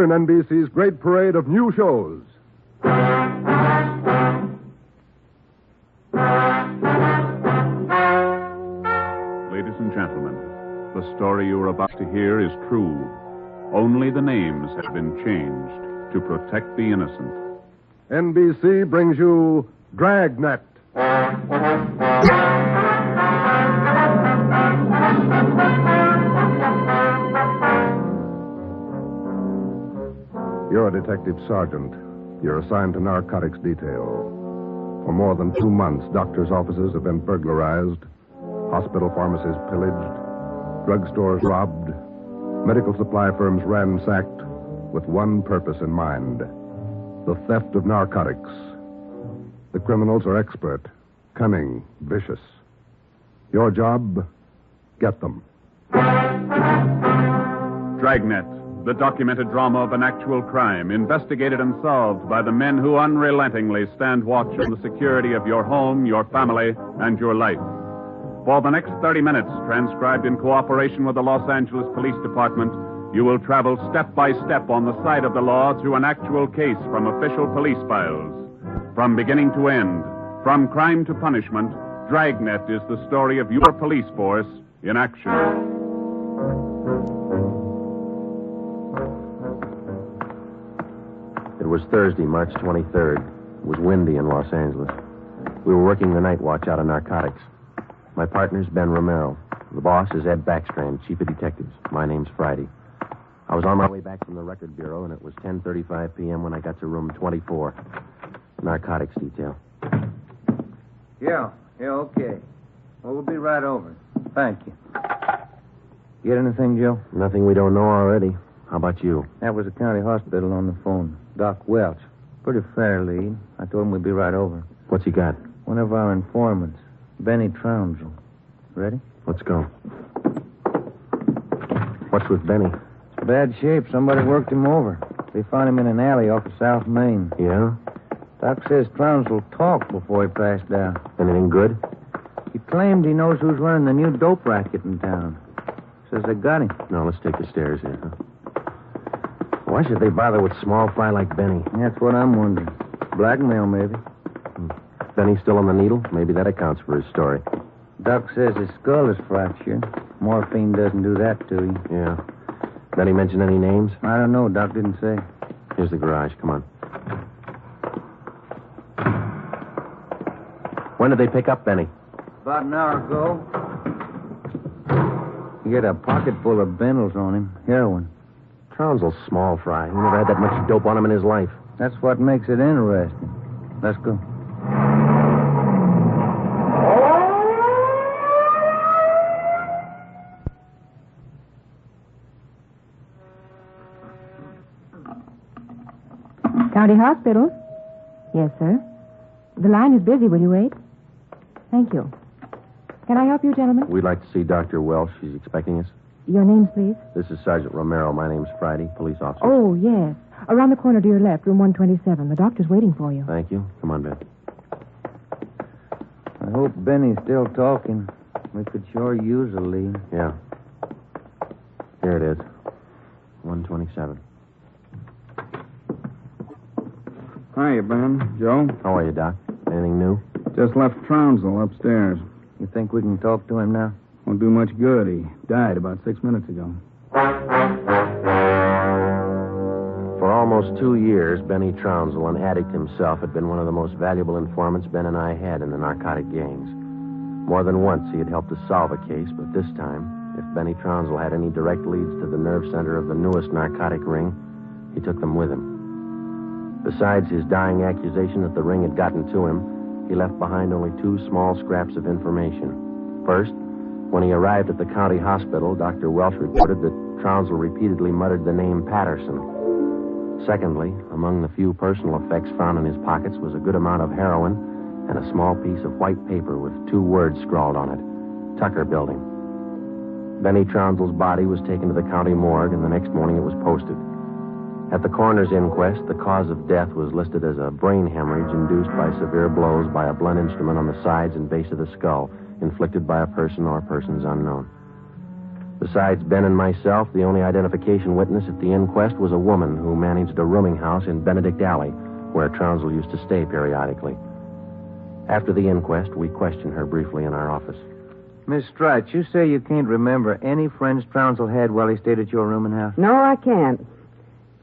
in NBC's great parade of new shows. Ladies and gentlemen, the story you are about to hear is true. Only the names have been changed to protect the innocent. NBC brings you Dragnet. You're a detective sergeant. You're assigned to narcotics detail. For more than 2 months, doctors' offices have been burglarized, hospital pharmacies pillaged, drugstores robbed, medical supply firms ransacked, with one purpose in mind: the theft of narcotics. The criminals are expert, cunning, vicious. Your job, get them. Dragnet, the documented drama of an actual crime, investigated and solved by the men who unrelentingly stand watch on the security of your home, your family, and your life. For the next 30 minutes, transcribed in cooperation with the Los Angeles Police Department, you will travel step by step on the side of the law through an actual case from official police files. From beginning to end, from crime to punishment, Dragnet is the story of your police force in action. It was Thursday, March 23rd. It was windy in Los Angeles. We were working the night watch out of narcotics. My partner's Ben Romero. The boss is Ed Backstrand, chief of detectives. My name's Friday. I was on my way back from the record bureau, and it was 10:35 p.m. when I got to room 24. Narcotics detail. Yeah, okay. Well, we'll be right over. Thank you. Get anything, Joe? Nothing we don't know already. How about you? That was the county hospital on the phone. Doc Welch. Pretty fair lead. I told him we'd be right over. What's he got? One of our informants, Benny Tronel. Ready? Let's go. What's with Benny? Bad shape. Somebody worked him over. They found him in an alley off of South Main. Yeah? Doc says Tronel talked before he passed out. Anything good? He claimed he knows who's running the new dope racket in town. Says they got him. No, let's take the stairs here, huh? Why should they bother with small fry like Benny? That's what I'm wondering. Blackmail, maybe. Benny's still on the needle? Maybe that accounts for his story. Doc says his skull is fractured. Morphine doesn't do that to you. Yeah. Benny mention any names? I don't know. Doc didn't say. Here's the garage. Come on. When did they pick up Benny? About an hour ago. He had a pocket full of bundles on him. Heroin. Trounsel's small fry. He never had that much dope on him in his life. That's what makes it interesting. Let's go. County Hospital? Yes, sir. The line is busy. Will you wait? Thank you. Can I help you, gentlemen? We'd like to see Dr. Welsh. She's expecting us. Your names, please? This is Sergeant Romero. My name's Friday, police officer. Oh, yes. Around the corner to your left, room 127. The doctor's waiting for you. Thank you. Come on, Ben. I hope Benny's still talking. We could sure use a lead. Yeah. Here it is. 127. Hiya, Ben. Joe? How are you, Doc? Anything new? Just left Trounsel upstairs. You think we can talk to him now? Won't do much good. He died about 6 minutes ago. For almost 2 years, Benny Trounsel, an addict himself, had been one of the most valuable informants Ben and I had in the narcotic gangs. More than once, he had helped us solve a case, but this time, if Benny Trounsel had any direct leads to the nerve center of the newest narcotic ring, he took them with him. Besides his dying accusation that the ring had gotten to him, he left behind only 2 small scraps of information. First, when he arrived at the county hospital, Dr. Welsh reported that Trounsel repeatedly muttered the name Patterson. Secondly, among the few personal effects found in his pockets was a good amount of heroin and a small piece of white paper with 2 words scrawled on it: Tucker Building. Benny Trounsel's body was taken to the county morgue, and the next morning it was posted. At the coroner's inquest, the cause of death was listed as a brain hemorrhage induced by severe blows by a blunt instrument on the sides and base of the skull, inflicted by a person or persons unknown. Besides Ben and myself, the only identification witness at the inquest was a woman who managed a rooming house in Benedict Alley, where Trounsel used to stay periodically. After the inquest, we questioned her briefly in our office. Miss Strite, you say you can't remember any friends Trounsel had while he stayed at your rooming house? No, I can't.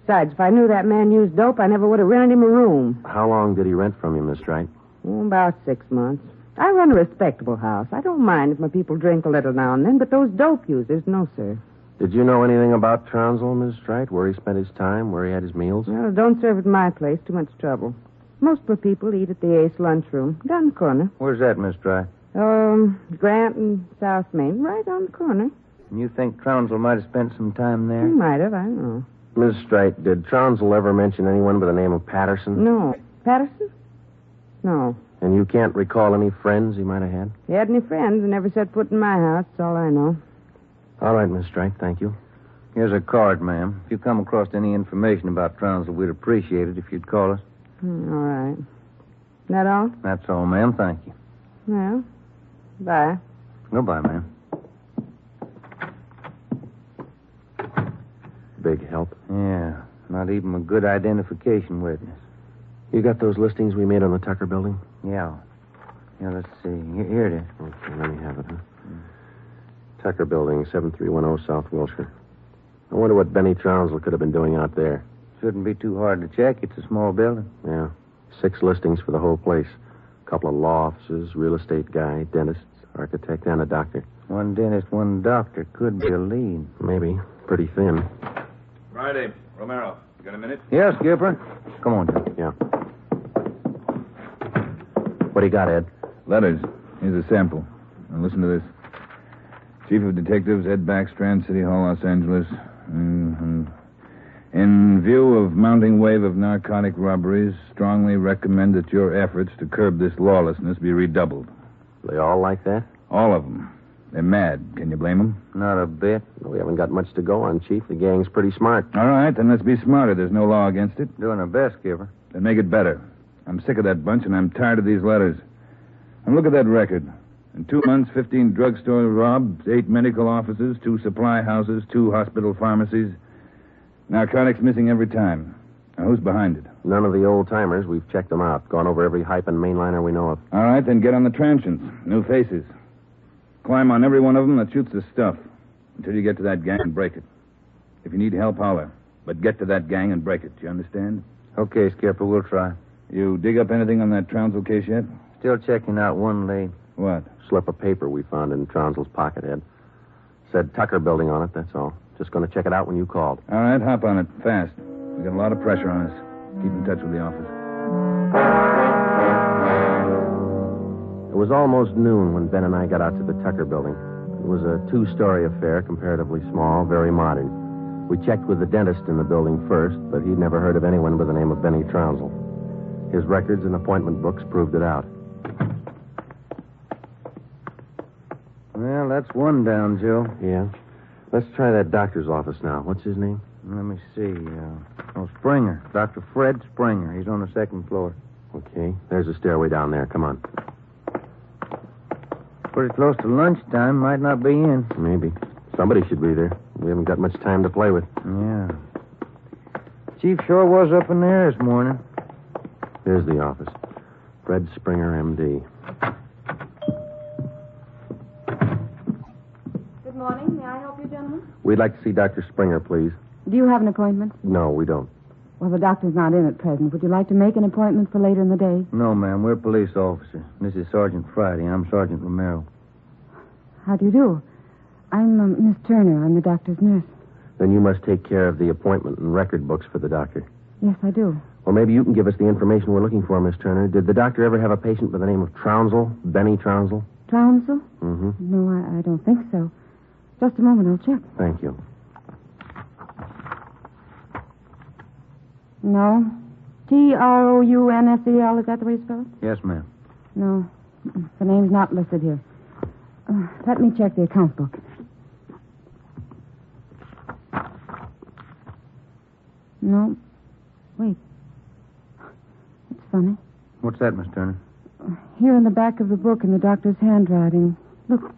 Besides, if I knew that man used dope, I never would have rented him a room. How long did he rent from you, Miss Strite? About 6 months. I run a respectable house. I don't mind if my people drink a little now and then, but those dope users, no, sir. Did you know anything about Trounsel, Miss Strite? Where he spent his time, where he had his meals? Well, don't serve at my place. Too much trouble. Most of the people eat at the Ace lunchroom, down the corner. Where's that, Miss Strite? Grant and South Main, right on the corner. And you think Trounsel might have spent some time there? He might have, I don't know. Miss Strite, did Trounsel ever mention anyone by the name of Patterson? No. Patterson? No. And you can't recall any friends he might have had? He had any friends and never set foot in my house. That's all I know. All right, Miss Strite, thank you. Here's a card, ma'am. If you come across any information about Trounsel, we'd appreciate it if you'd call us. All right. That all? That's all, ma'am. Thank you. Well, bye. Goodbye, ma'am. Big help. Yeah, not even a good identification witness. You got those listings we made on the Tucker building? Yeah. Yeah, let's see. Here it is. Okay, let me have it, huh? Tucker building, 7310 South Wilshire. I wonder what Benny Trounsel could have been doing out there. Shouldn't be too hard to check. It's a small building. Yeah. 6 listings for the whole place. A couple of law offices, real estate guy, dentist, architect, and a doctor. One dentist, one doctor. Could be a lead. Maybe. Pretty thin. Friday, Romero. You got a minute? Yes, Skipper. Come on, Joe. Yeah. What do you got, Ed? Letters. Here's a sample. Now listen to this. Chief of Detectives, Ed Backstrand, City Hall, Los Angeles. In view of mounting wave of narcotic robberies, strongly recommend that your efforts to curb this lawlessness be redoubled. They all like that? All of them. They're mad. Can you blame them? Not a bit. We haven't got much to go on, Chief. The gang's pretty smart. All right, then let's be smarter. There's no law against it. Doing our best, Skipper. Then make it better. I'm sick of that bunch, and I'm tired of these letters. And look at that record. In 2 months, 15 drugstore robs, 8 medical offices, 2 supply houses, 2 hospital pharmacies. Narcotics missing every time. Now, who's behind it? None of the old-timers. We've checked them out. Gone over every hype and mainliner we know of. All right, then get on the transients. New faces. Climb on every one of them that shoots the stuff until you get to that gang and break it. If you need help, holler. But get to that gang and break it. Do you understand? Okay, Skipper, we'll try. You dig up anything on that Trounsel case yet? Still checking out one lead. What? Slip of paper we found in Trounsel's pocket, Ed. Said Tucker building on it, that's all. Just going to check it out when you called. All right, hop on it. Fast. We got a lot of pressure on us. Keep in touch with the office. It was almost noon when Ben and I got out to the Tucker building. It was a 2-story affair, comparatively small, very modern. We checked with the dentist in the building first, but he'd never heard of anyone by the name of Benny Trounsel. His records and appointment books proved it out. Well, that's one down, Joe. Yeah? Let's try that doctor's office now. What's his name? Let me see. Springer. Dr. Fred Springer. He's on the 2nd floor. Okay, there's a stairway down there. Come on. Pretty close to lunchtime. Might not be in. Maybe. Somebody should be there. We haven't got much time to play with. Yeah. Chief sure was up in there this morning. Here's the office. Fred Springer, M.D. Good morning. May I help you, gentlemen? We'd like to see Dr. Springer, please. Do you have an appointment? No, we don't. Well, the doctor's not in at present. Would you like to make an appointment for later in the day? No, ma'am. We're police officers. This is Sergeant Friday. I'm Sergeant Romero. How do you do? I'm Miss Turner. I'm the doctor's nurse. Then you must take care of the appointment and record books for the doctor. Yes, I do. Well, maybe you can give us the information we're looking for, Miss Turner. Did the doctor ever have a patient by the name of Trounsel? Benny Trounsel? Trounsel? Mm-hmm. No, I don't think so. Just a moment. I'll check. Thank you. No. Trounsel, is that the way you spell it? Yes, ma'am. No. The name's not listed here. Let me check the account book. No. Wait. It's funny. What's that, Miss Turner? Here in the back of the book in the doctor's handwriting. Look.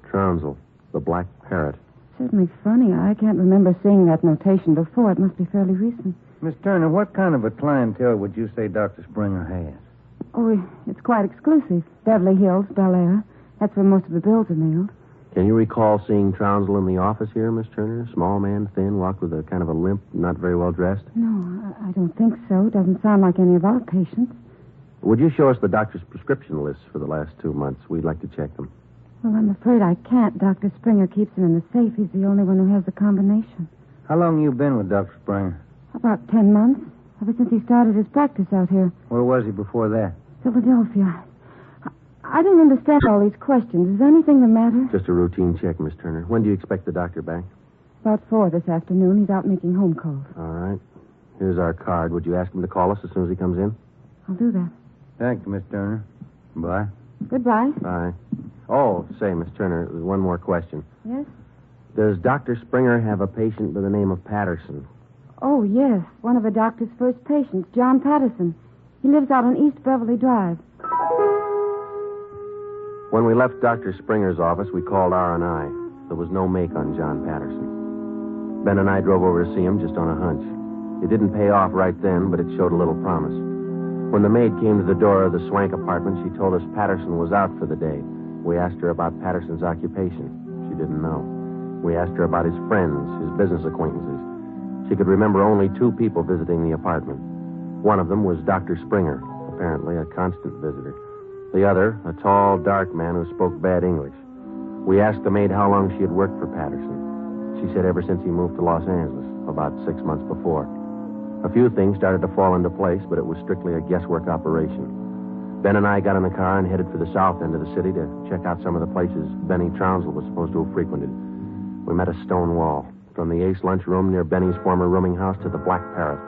Trounsel. The Black Parrot. Certainly funny. I can't remember seeing that notation before. It must be fairly recent. Miss Turner, what kind of a clientele would you say Dr. Springer has? Oh, it's quite exclusive. Beverly Hills, Bel Air. That's where most of the bills are mailed. Can you recall seeing Trounsel in the office here, Miss Turner? Small man, thin, walked with a kind of a limp, not very well dressed? No, I don't think so. Doesn't sound like any of our patients. Would you show us the doctor's prescription lists for the last 2 months? We'd like to check them. Well, I'm afraid I can't. Dr. Springer keeps them in the safe. He's the only one who has the combination. How long you been with Dr. Springer? About 10 months. Ever since he started his practice out here. Where was he before that? Philadelphia. I don't understand all these questions. Is there anything the matter? Just a routine check, Miss Turner. When do you expect the doctor back? About 4 this afternoon. He's out making home calls. All right. Here's our card. Would you ask him to call us as soon as he comes in? I'll do that. Thank you, Miss Turner. Bye. Goodbye. Bye. Oh, say, Miss Turner, there's one more question. Yes? Does Dr. Springer have a patient by the name of Patterson? Oh, yes. One of the doctor's first patients, John Patterson. He lives out on East Beverly Drive. When we left Dr. Springer's office, we called R&I. There was no make on John Patterson. Ben and I drove over to see him just on a hunch. It didn't pay off right then, but it showed a little promise. When the maid came to the door of the Swank apartment, she told us Patterson was out for the day. We asked her about Patterson's occupation. She didn't know. We asked her about his friends, his business acquaintances. She could remember only 2 people visiting the apartment. One of them was Dr. Springer, apparently a constant visitor. The other, a tall, dark man who spoke bad English. We asked the maid how long she had worked for Patterson. She said ever since he moved to Los Angeles, about 6 months before. A few things started to fall into place, but it was strictly a guesswork operation. Ben and I got in the car and headed for the south end of the city to check out some of the places Benny Tronel was supposed to have frequented. We met a stone wall. From the Ace lunchroom near Benny's former rooming house to the Black Parrot.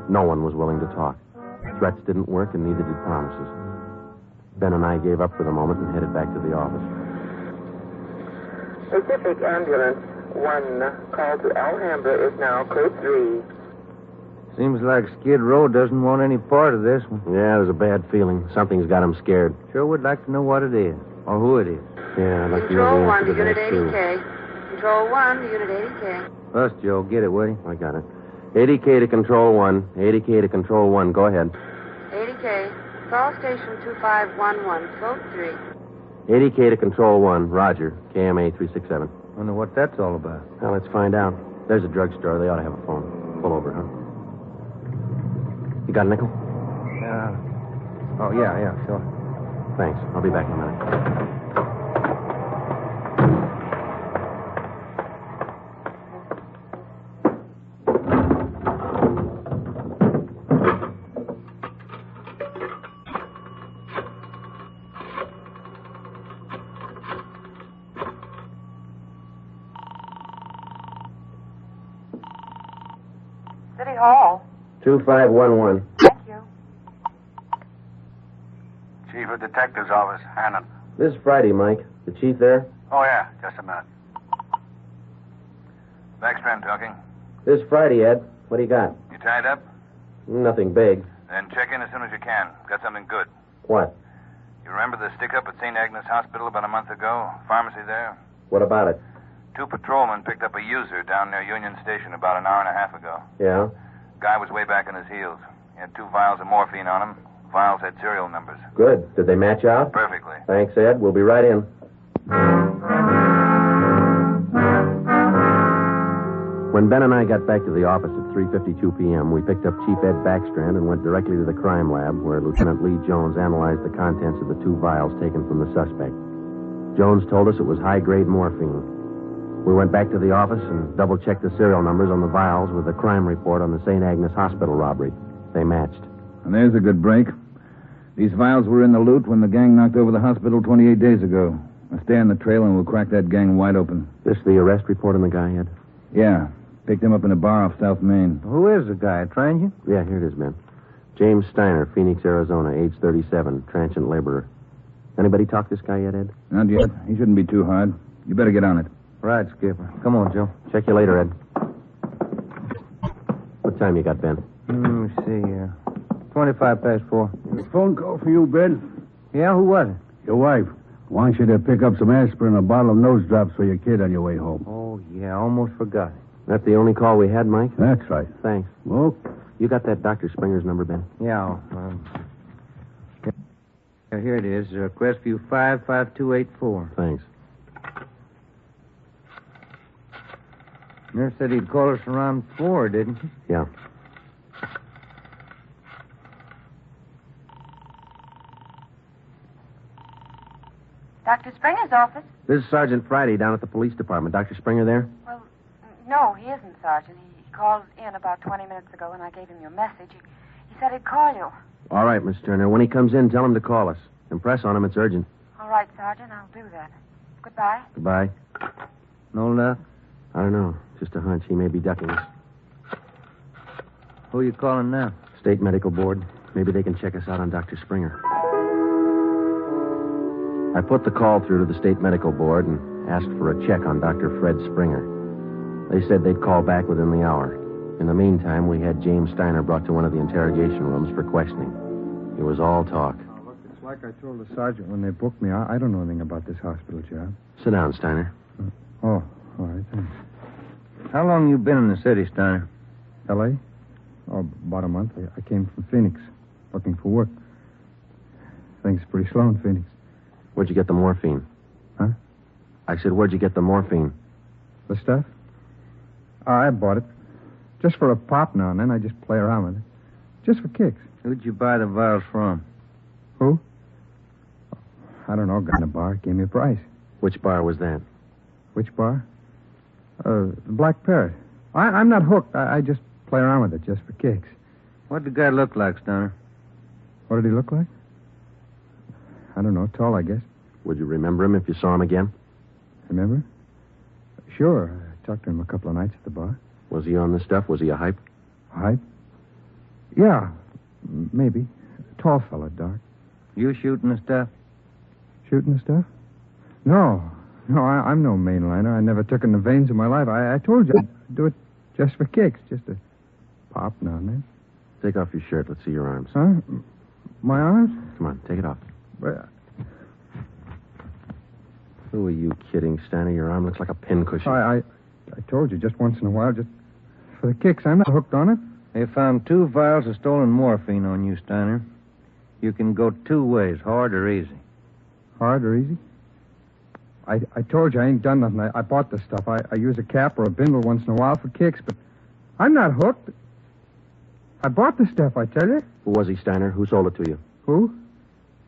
No one was willing to talk. Threats didn't work, and neither did promises. Ben and I gave up for the moment and headed back to the office. Pacific Ambulance 1, call to Alhambra is now code 3. Seems like Skid Row doesn't want any part of this one. Yeah, there's a bad feeling. Something's got him scared. Sure would like to know what it is, or who it is. Yeah, I'd like to know Control the 1 answer to to Unit that, too. 80K. Control 1 to Unit 80K. Bus, Joe. Get it, will you? I got it. 80K to Control 1. 80K to Control 1. Go ahead. 80K. Call station 2511, code 3. 80K to Control 1. Roger. KMA 367. Wonder what that's all about. Well, let's find out. There's a drugstore. They ought to have a phone. Pull over, huh? You got a nickel? Oh, yeah, sure. Thanks. I'll be back in a minute. City Hall. 2511. Thank you. Chief of Detective's Office, Hannon. This Friday, Mike. The chief there? Oh, yeah, just a minute. Backstrand talking. This Friday, Ed. What do you got? You tied up? Nothing big. Then check in as soon as you can. Got something good. What? You remember the stick-up at St. Agnes Hospital about a month ago? Pharmacy there? What about it? 2 patrolmen picked up a user down near Union Station about an hour and a half ago. Yeah? Guy was way back on his heels. He had 2 vials of morphine on him. Vials had serial numbers. Good. Did they match out? Perfectly. Thanks, Ed. We'll be right in. When Ben and I got back to the office at 3:52 p.m., we picked up Chief Ed Backstrand and went directly to the crime lab, where Lieutenant Lee Jones analyzed the contents of the 2 vials taken from the suspect. Jones told us it was high-grade morphine. We went back to the office and double-checked the serial numbers on the vials with the crime report on the St. Agnes Hospital robbery. They matched. And there's a good break. These vials were in the loot when the gang knocked over the hospital 28 days ago. Now stay on the trail and we'll crack that gang wide open. This the arrest report on the guy, Ed? Yeah. Picked him up in a bar off South Main. Who is the guy? Trained you? Yeah, here it is, Ben. James Steiner, Phoenix, Arizona, age 37, transient laborer. Anybody talk this guy yet, Ed? Not yet. He shouldn't be too hard. You better get on it. Right, Skipper. Come on, Joe. Check you later, Ed. What time you got, Ben? Let me see here. 25 past 4. A phone call for you, Ben. Yeah, who was it? Your wife. Want you to pick up some aspirin and a bottle of nose drops for your kid on your way home. Oh, yeah, almost forgot. That the only call we had, Mike? That's right. Thanks. Well, You got that Dr. Springer's number, Ben? Yeah. Here it is. Crestview 55284. Thanks. Nurse said he'd call us around 4, didn't he? Yeah. Dr. Springer's office? This is Sergeant Friday down at the police department. Dr. Springer there? Well, no, he isn't, Sergeant. He called in about 20 minutes ago, and I gave him your message. He said he'd call you. All right, Miss Turner. When he comes in, tell him to call us. Impress on him it's urgent. All right, Sergeant, I'll do that. Goodbye. Goodbye. No luck? I don't know. Just a hunch. He may be ducking us. Who are you calling now? State Medical Board. Maybe they can check us out on Dr. Springer. I put the call through to the State Medical Board and asked for a check on Dr. Fred Springer. They said they'd call back within the hour. In the meantime, we had James Steiner brought to one of the interrogation rooms for questioning. It was all talk. Oh, look, it's like I told the sergeant when they booked me. I don't know anything about this hospital job. Sit down, Steiner. Oh, all right, thanks. How long you been in the city, Steiner? L.A.? Oh, about a month. I came from Phoenix, looking for work. Things are pretty slow in Phoenix. Where'd you get the morphine? Huh? I said, where'd you get the morphine? The stuff? I bought it. Just for a pop now and then. I just play around with it. Just for kicks. Who'd you buy the vials from? Who? I don't know. Guy in a bar. Gave me a price. Which bar was that? Which bar? The Black Parrot. I'm not hooked. I just play around with it just for kicks. What'd the guy look like, Steiner? What did he look like? I don't know. Tall, I guess. Would you remember him if you saw him again? Remember? Sure. I talked to him a couple of nights at the bar. Was he on the stuff? Was he a hype? Hype? Yeah, maybe. Tall fella, dark. You shooting the stuff? Shooting the stuff? No, I'm no mainliner. I never took in the veins in my life. I told you I'd do it just for kicks, just to pop now and then. Take off your shirt. Let's see your arms. Huh? My arms? Come on, take it off. Well, Who are you kidding, Steiner? Your arm looks like a pincushion. I told you just once in a while, just for the kicks. I'm not hooked on it. They found 2 vials of stolen morphine on you, Steiner. You can go 2 ways, hard or easy. Hard or easy? I told you I ain't done nothing. I bought the stuff. I use a cap or a bindle once in a while for kicks, but I'm not hooked. I bought the stuff, I tell you. Who was he, Steiner? Who sold it to you? Who?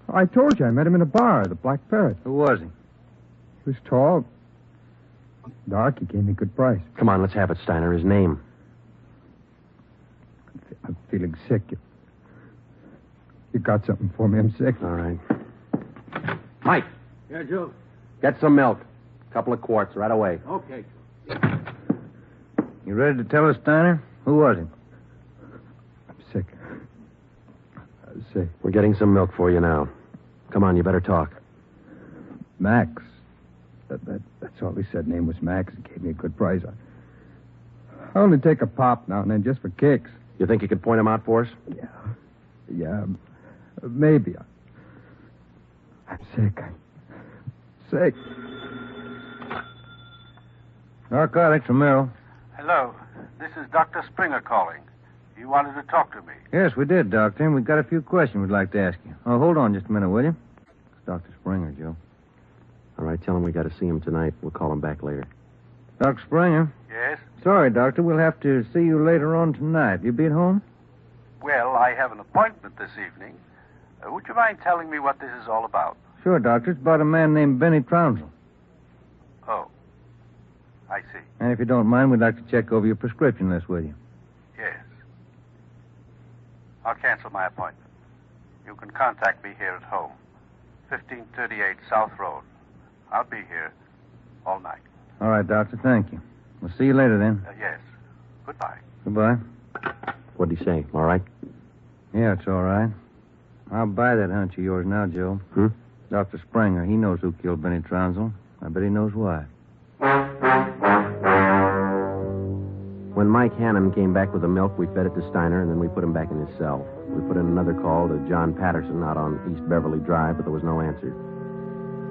I told you I met him in a bar, the Black Parrot. Who was he? He was tall. Dark. He gave me a good price. Come on, let's have it, Steiner. His name. I'm feeling sick. You got something for me? I'm sick. All right. Mike. Yeah, Joe. Get some milk. A couple of quarts right away. Okay. You ready to tell us, Steiner? Who was he? I'm sick. I'm sick. We're getting some milk for you now. Come on, you better talk. Max. That's all he said. Name was Max. He gave me a good price. I only take a pop now and then just for kicks. You think you could point him out for us? Yeah. Maybe. I'm sick. Sick. Narcotics, Romero. Hello. This is Dr. Springer calling. You wanted to talk to me. Yes, we did, Doctor. And we've got a few questions we'd like to ask you. Oh, hold on just a minute, will you? It's Dr. Springer, Joe. All right, tell him we got to see him tonight. We'll call him back later. Dr. Springer? Yes? Sorry, Doctor. We'll have to see you later on tonight. You be at home? Well, I have an appointment this evening. Would you mind telling me what this is all about? Sure, Doctor. It's about a man named Benny Tronel. Oh. I see. And if you don't mind, we'd like to check over your prescription list with you. Yes. I'll cancel my appointment. You can contact me here at home. 1538 South Road. I'll be here all night. All right, Doctor. Thank you. We'll see you later, then. Yes. Goodbye. Goodbye. What'd he say? All right? Yeah, it's all right. I'll buy that hunch of yours now, Joe. Dr. Springer, he knows who killed Benny Tronel. I bet he knows why. When Mike Hannum came back with the milk, we fed it to Steiner, and then we put him back in his cell. We put in another call to John Patterson out on East Beverly Drive, but there was no answer.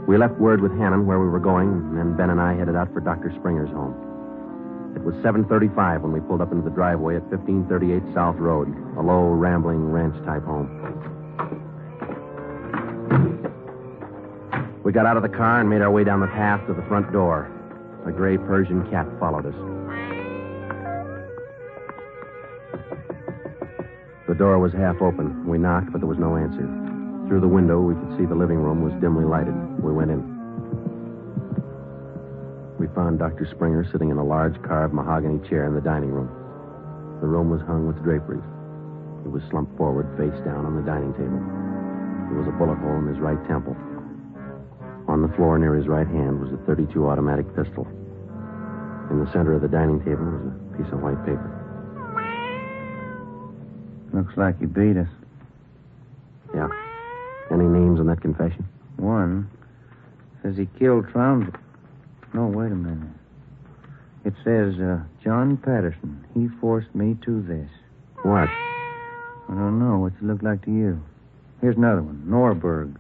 We left word with Hannon where we were going, and then Ben and I headed out for Dr. Springer's home. It was 7:35 when we pulled up into the driveway at 1538 South Road, a low, rambling ranch-type home. We got out of the car and made our way down the path to the front door. A gray Persian cat followed us. The door was half open. We knocked, but there was no answer. Through the window, we could see the living room was dimly lighted. We went in. We found Dr. Springer sitting in a large carved mahogany chair in the dining room. The room was hung with draperies. He was slumped forward, face down on the dining table. There was a bullet hole in his right temple. On the floor near his right hand was a .32 automatic pistol. In the center of the dining table was a piece of white paper. Looks like he beat us. Yeah. Any names on that confession? One says he killed Trousei. No, wait a minute. It says, John Patterson. He forced me to this. What? I don't know. What's it look like to you? Here's another one. Norberg.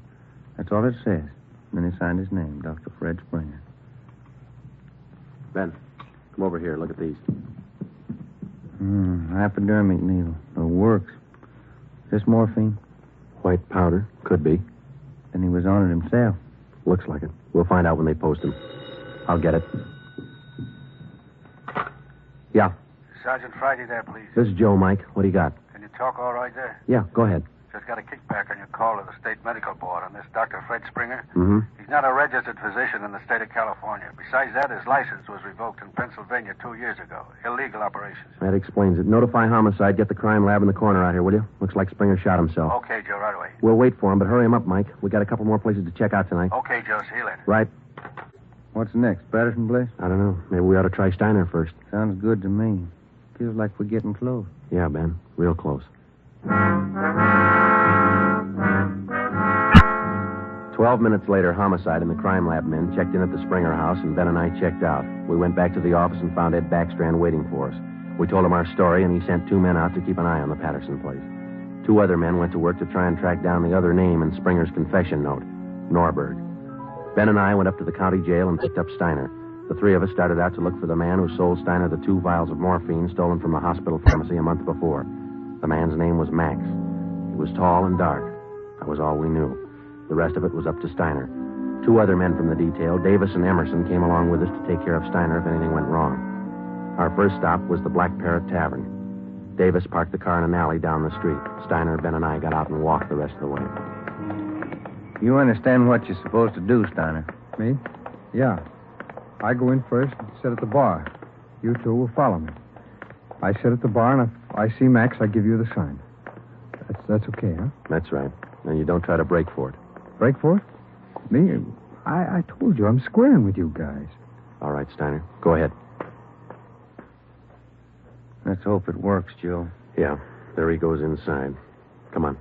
That's all it says. And then he signed his name, Dr. Fred Springer. Ben, come over here. Look at these. Hypodermic needle. It works. Is this morphine? White powder. Could be. Then he was on it himself. Looks like it. We'll find out when they post him. I'll get it. Yeah. Sergeant Friday there, please. This is Joe, Mike. What do you got? Can you talk all right there? Yeah, go ahead. Just got a kickback on your call to the State Medical Board on this Dr. Fred Springer. Mm-hmm. He's not a registered physician in the state of California. Besides that, his license was revoked in Pennsylvania 2 years ago. Illegal operations. That explains it. Notify homicide. Get the crime lab in the corner out here, will you? Looks like Springer shot himself. Okay, Joe, right away. We'll wait for him, but hurry him up, Mike. We got a couple more places to check out tonight. Okay, Joe, see you later. Right. What's next? Patterson place? I don't know. Maybe we ought to try Steiner first. Sounds good to me. Feels like we're getting close. Yeah, Ben. Real close. 12 minutes later, homicide and the crime lab men checked in at the Springer house, and Ben and I checked out. We went back to the office and found Ed Backstrand waiting for us. We told him our story, and he sent 2 men out to keep an eye on the Patterson place. 2 other men went to work to try and track down the other name in Springer's confession note, Norberg. Ben and I went up to the county jail and picked up Steiner. The 3 of us started out to look for the man who sold Steiner the 2 vials of morphine stolen from the hospital pharmacy a month before. The man's name was Max. He was tall and dark. That was all we knew. The rest of it was up to Steiner. 2 other men from the detail, Davis and Emerson, came along with us to take care of Steiner if anything went wrong. Our first stop was the Black Parrot Tavern. Davis parked the car in an alley down the street. Steiner, Ben, and I got out and walked the rest of the way. You understand what you're supposed to do, Steiner? Me? Yeah. I go in first and sit at the bar. You 2 will follow me. I sit at the bar, and if I see Max, I give you the sign. That's okay, huh? That's right. And you don't try to break for it. Break for it? Me? I told you, I'm squaring with you guys. All right, Steiner. Go ahead. Let's hope it works, Joe. Yeah. There he goes inside. Come on.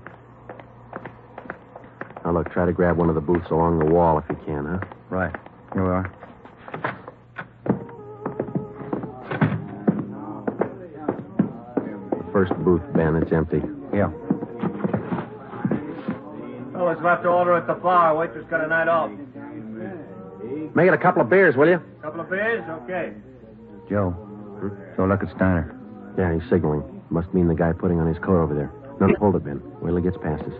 Now, look, try to grab one of the booths along the wall if you can, huh? Right. Here we are. First booth, Ben. It's empty. Yeah. Fellas left to order at the bar. Waitress got a night off. Make it a couple of beers, will you? Couple of beers? Okay. Joe. So look at Steiner. Yeah, he's signaling. Must mean the guy putting on his coat over there. No, hold it, Ben. Wait till he gets past us.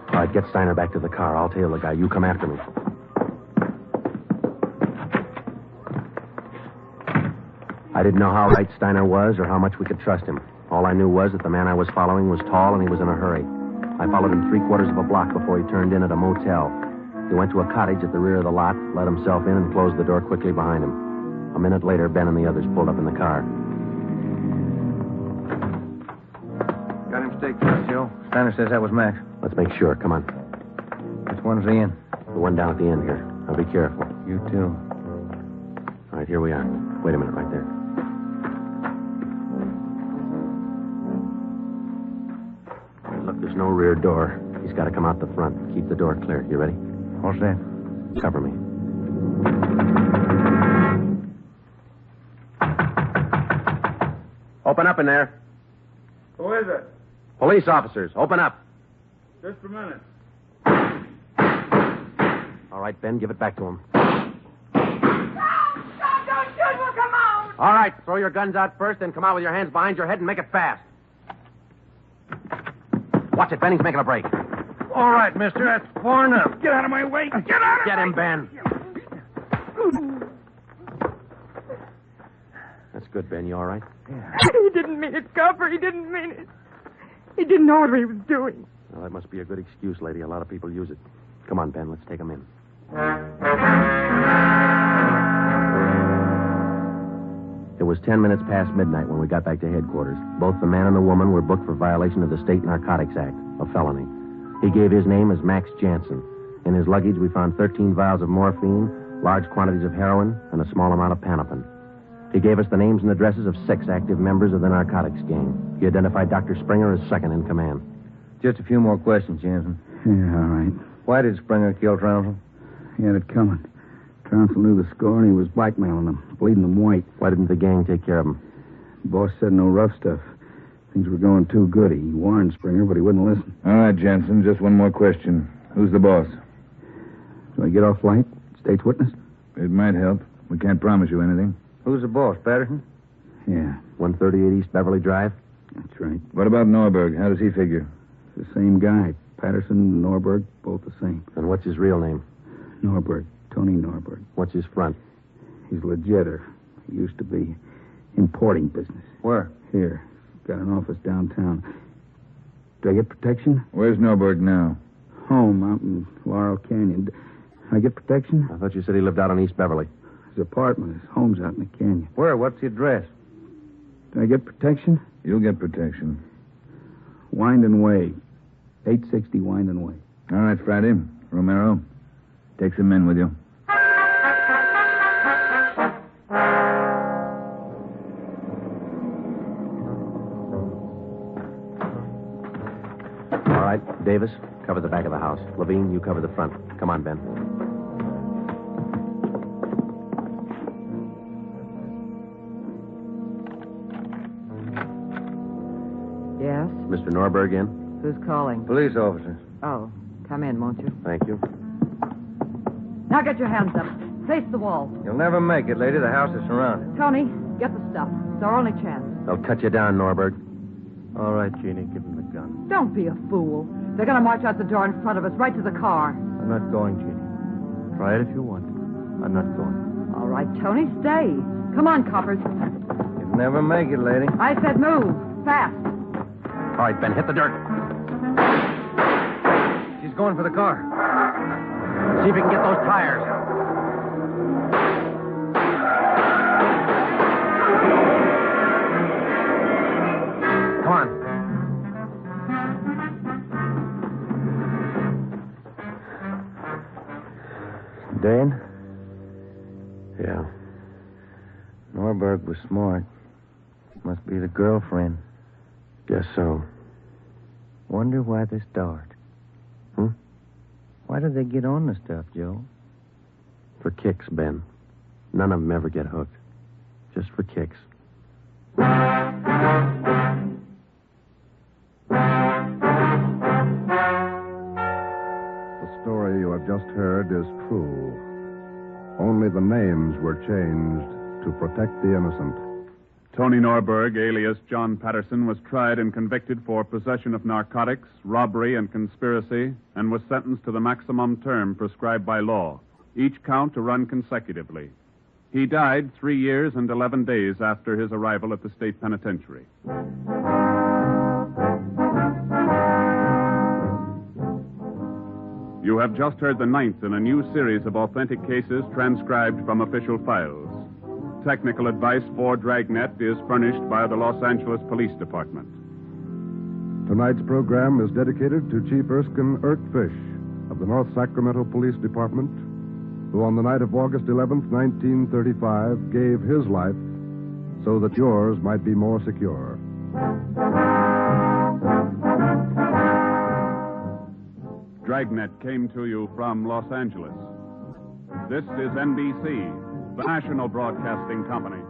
All right, get Steiner back to the car. I'll tail the guy. You come after me. I didn't know how right Steiner was or how much we could trust him. All I knew was that the man I was following was tall and he was in a hurry. I followed him 3/4 of a block before he turned in at a motel. He went to a cottage at the rear of the lot, let himself in, and closed the door quickly behind him. A minute later, Ben and the others pulled up in the car. Got him staked first, Joe. Steiner says that was Max. Let's make sure. Come on. Which one's the inn? The one down at the end here. Now be careful. You too. All right, here we are. Wait a minute right there. Look, there's no rear door. He's got to come out the front. Keep the door clear. You ready? All set. Cover me. Open up in there. Who is it? Police officers, open up. Just a minute. All right, Ben, give it back to him. Don't shoot. We'll come out. All right, throw your guns out first, then come out with your hands behind your head and make it fast. Watch it, Ben. He's making a break. All right, mister. That's far enough. Get out of my way. Get out of Get him, Ben. That's good, Ben. You all right? Yeah. He didn't mean it, Copper. He didn't mean it. He didn't know what he was doing. Well, that must be a good excuse, lady. A lot of people use it. Come on, Ben. Let's take him in. It was 10 minutes past midnight when we got back to headquarters. Both the man and the woman were booked for violation of the State Narcotics Act, a felony. He gave his name as Max Jansen. In his luggage, we found 13 vials of morphine, large quantities of heroin, and a small amount of Panopin. He gave us the names and addresses of 6 active members of the narcotics gang. He identified Dr. Springer as second in command. Just a few more questions, Jansen. Yeah, all right. Why did Springer kill Trounsel? He had it coming. Trounsel knew the score, and he was blackmailing them, bleeding them white. Why didn't the gang take care of him? The boss said no rough stuff. Things were going too good. He warned Springer, but he wouldn't listen. All right, Jensen, just one more question. Who's the boss? Do I get off light? State's witness? It might help. We can't promise you anything. Who's the boss, Patterson? Yeah. 138 East Beverly Drive? That's right. What about Norberg? How does he figure? It's the same guy. Patterson and Norberg, both the same. And what's his real name? Norberg. Tony Norberg. What's his front? He's legitter. He used to be importing business. Where? Here. Got an office downtown. Do I get protection? Where's Norberg now? Home out in Laurel Canyon. Do I get protection? I thought you said he lived out on East Beverly. His apartment. His home's out in the canyon. Where? What's the address? Do I get protection? You'll get protection. Wind Way. 860 Wind Way. All right, Friday. Romero, take some men with you. All right, Davis, cover the back of the house. Levine, you cover the front. Come on, Ben. Yes? Mr. Norberg in? Who's calling? Police officer. Oh, come in, won't you? Thank you. Now get your hands up. Face the wall. You'll never make it, lady. The house is surrounded. Tony, get the stuff. It's our only chance. They'll cut you down, Norberg. All right, Jeannie, give him the gun. Don't be a fool. They're going to march out the door in front of us, right to the car. I'm not going, Jeannie. Try it if you want. I'm not going. All right, Tony, stay. Come on, coppers. You'll never make it, lady. I said move. Fast. All right, Ben, hit the dirt. She's going for the car. See if we can get those tires. Come on. Dan? Yeah. Norberg was smart. Must be the girlfriend. Guess so. Wonder why they start. Why do they get on the stuff, Joe? For kicks, Ben. None of them ever get hooked. Just for kicks. The story you have just heard is true. Only the names were changed to protect the innocent. Tony Norberg, alias John Patterson, was tried and convicted for possession of narcotics, robbery, and conspiracy, and was sentenced to the maximum term prescribed by law, each count to run consecutively. He died 3 years and 11 days after his arrival at the state penitentiary. You have just heard the 9th in a new series of authentic cases transcribed from official files. Technical advice for Dragnet is furnished by the Los Angeles Police Department. Tonight's program is dedicated to Chief Erskine Fish of the North Sacramento Police Department, who on the night of August 11th, 1935, gave his life so that yours might be more secure. Dragnet came to you from Los Angeles. This is NBC, the national broadcasting company.